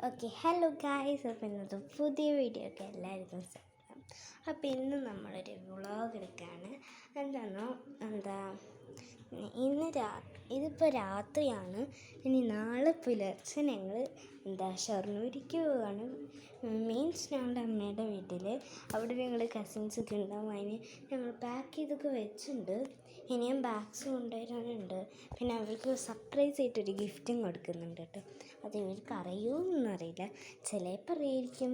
Okay, hello guys. അപ്പോൾ ഇന്നത്തെ പുതിയ വീഡിയോ ഒക്കെ എല്ലാവർക്കും സ്വാഗതം. അപ്പോൾ ഇന്ന് നമ്മളൊരു വ്ളോഗ് എടുക്കുകയാണ്. ഇതിപ്പോൾ രാത്രിയാണ്. ഇനി നാളെ പുലർച്ചെ ഞങ്ങൾ ഷൊർണൂരിലേക്ക് പോവുകയാണ്. മീൻസ് ഞങ്ങളുടെ അമ്മയുടെ വീട്ടിൽ. അവിടെ ഞങ്ങൾ കസിൻസൊക്കെ ഉണ്ടാവും. അതിന് ഞങ്ങൾ പാക്ക് ചെയ്തൊക്കെ വെച്ചിട്ടുണ്ട്. ഇനിയും ബാഗ്സ് കൊണ്ടുവരാനുണ്ട്. പിന്നെ അവർക്ക് സർപ്രൈസ് ആയിട്ടൊരു ഗിഫ്റ്റും കൊടുക്കുന്നുണ്ട് കേട്ടോ. അത് ഇവർക്ക് അറിയുമെന്നൊന്നും അറിയില്ല, ചിലപ്പോൾ അറിയായിരിക്കും.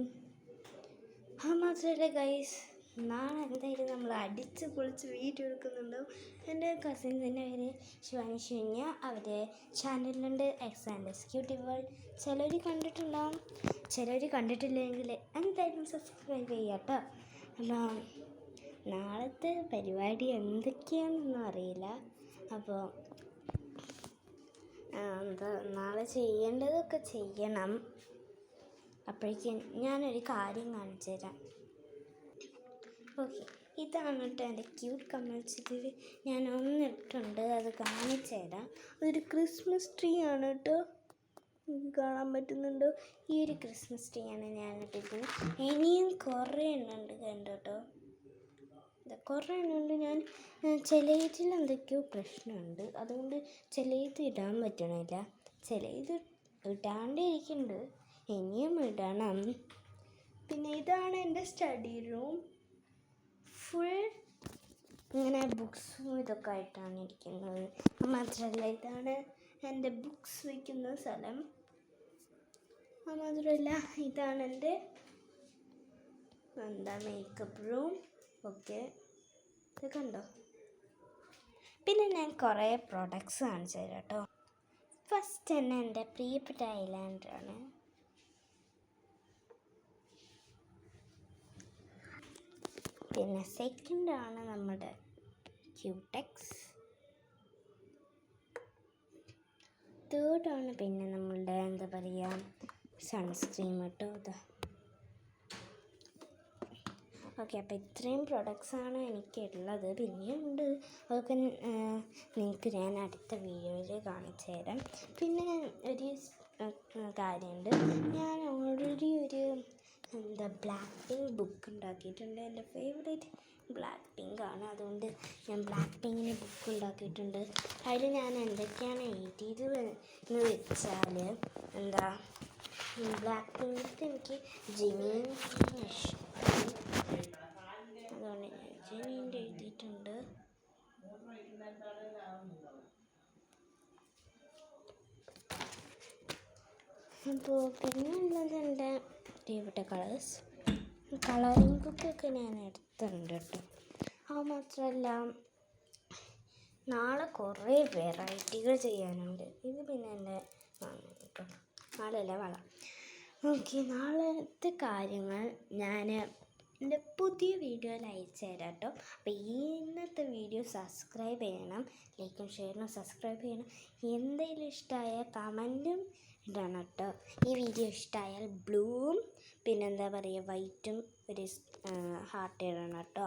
മാത്രമല്ല ഗൈസ്, നാളെ എന്തായാലും നമ്മൾ അടിച്ച് പൊളിച്ച് വീഡിയോ എടുക്കുന്നുണ്ടാവും. എൻ്റെ കസിൻസിൻ്റെ പേര് ശിവാനി ശൂന്യ. അവരുടെ ചാനലിലുണ്ട് എക്സ്ക്യൂട്ടീവ് വേൾഡ്. ചിലർ കണ്ടിട്ടുണ്ടാവും, ചിലർ കണ്ടിട്ടില്ലെങ്കിൽ എന്തായാലും സബ്സ്ക്രൈബ് ചെയ്യാം കേട്ടോ. അപ്പോൾ നാളത്തെ പരിപാടി എന്തൊക്കെയാണെന്നൊന്നും അറിയില്ല. അപ്പോൾ നാളെ ചെയ്യേണ്ടതൊക്കെ ചെയ്യണം. അപ്പോഴേക്കും ഞാനൊരു കാര്യം കാണിച്ചു തരാം. ഓക്കെ, ഇതാണ് കേട്ടോ എൻ്റെ ക്യൂട്ട് കമ്മൽച്ചിട്ട് ഞാൻ ഒന്നിട്ടുണ്ട്. അത് കാണിച്ചു തരാം. അതൊരു ക്രിസ്മസ് ട്രീ ആണ് കേട്ടോ. കാണാൻ പറ്റുന്നുണ്ടോ? ഈ ഒരു ക്രിസ്മസ് ട്രീ ആണ് ഞാൻ ഇട്ടിരിക്കുന്നത്. ഇനിയും കുറേ എണ്ണുണ്ട് കണ്ടോ. കുറേ എണ്ണമുണ്ട്. ഞാൻ ചിലതിൽ എന്തൊക്കെയോ പ്രശ്നമുണ്ട്, അതുകൊണ്ട് ചിലത് ഇടാൻ പറ്റണില്ല. ചിലത് ഇടാണ്ടേ ഇരിക്കുന്നുണ്ട്, ഇനിയും ഇടണം. പിന്നെ ഇതാണ് എൻ്റെ സ്റ്റഡി റൂം. ഫുൾ ഇങ്ങനെ ബുക്സും ഇതൊക്കെ ആയിട്ടാണ് ഇരിക്കുന്നത്. മാത്രമല്ല ഇതാണ് എൻ്റെ ബുക്സ് വയ്ക്കുന്ന സ്ഥലം. മാത്രമല്ല ഇതാണ് എൻ്റെ മേക്കപ്പ് റൂം. ഓക്കെ, ഇത് കണ്ടോ. പിന്നെ ഞാൻ കുറേ പ്രൊഡക്ട്സ് കാണിച്ചു തരാം കേട്ടോ. ഫസ്റ്റ് തന്നെ എൻ്റെ പ്രിയപ്പെട്ട ഐലൈനറാണ്. പിന്നെ സെക്കൻഡാണ് നമ്മുടെ ക്യൂടെക്സ്. തേർഡാണ് പിന്നെ നമ്മളുടെ സൺസ്ക്രീൻ കേട്ടോ. ഓക്കെ, അപ്പോൾ ഇത്രയും പ്രൊഡക്ട്സാണ് എനിക്കുള്ളത്. പിന്നെയുണ്ട്, അതൊക്കെ നിങ്ങൾക്ക് ഞാൻ അടുത്ത വീഡിയോയിൽ കാണിച്ചു തരാം. പിന്നെ ഒരു കാര്യമുണ്ട്, ഞാൻ ഓൾറെഡി ഒരു ബ്ലാക്ക് പിങ്ക് ബുക്ക് ഉണ്ടാക്കിയിട്ടുണ്ട്. എൻ്റെ ഫേവറേറ്റ് ബ്ലാക്ക് പിങ്ക് ആണ്. അതുകൊണ്ട് ഞാൻ ബ്ലാക്ക് പിങ്കിന് ബുക്ക് ഉണ്ടാക്കിയിട്ടുണ്ട്. അതിൽ ഞാൻ എന്തൊക്കെയാണ് എഴുതിയത് എന്ന് വെച്ചാൽ ബ്ലാക്ക് പിങ്കിൻ്റെ എനിക്ക് ജിമീനെ ഇഷ്ടം, അതുകൊണ്ട് ഞാൻ ജിമീൻ്റെ എഴുതിയിട്ടുണ്ട്. അപ്പോൾ പിന്നെ ഉള്ളത് എൻ്റെ പ്രിയപ്പെട്ട കളറിങ് ബുക്കൊക്കെ ഞാൻ എടുത്തിട്ടുണ്ട് കേട്ടോ. അത് മാത്രമല്ല നാളെ കുറേ വെറൈറ്റികൾ ചെയ്യാനുണ്ട്. ഇത് പിന്നെ എൻ്റെ കേട്ടോ, നാളെയല്ല വള. ഓക്കെ, നാളത്തെ കാര്യങ്ങൾ ഞാൻ എൻ്റെ പുതിയ വീഡിയോയിൽ അയച്ചു തരാം കേട്ടോ. അപ്പോൾ ഇന്നത്തെ വീഡിയോ സബ്സ്ക്രൈബ് ചെയ്യണം, ലൈക്കും ഷെയറിനും സബ്സ്ക്രൈബ് ചെയ്യണം. എന്തെങ്കിലും ഇഷ്ടമായ കമൻറ്റും ഇടണം കേട്ടോ. ഈ വീഡിയോ ഇഷ്ടമായാൽ ബ്ലൂവും വൈറ്റും ഒരു ഹാർട്ട് ഇടണം കേട്ടോ.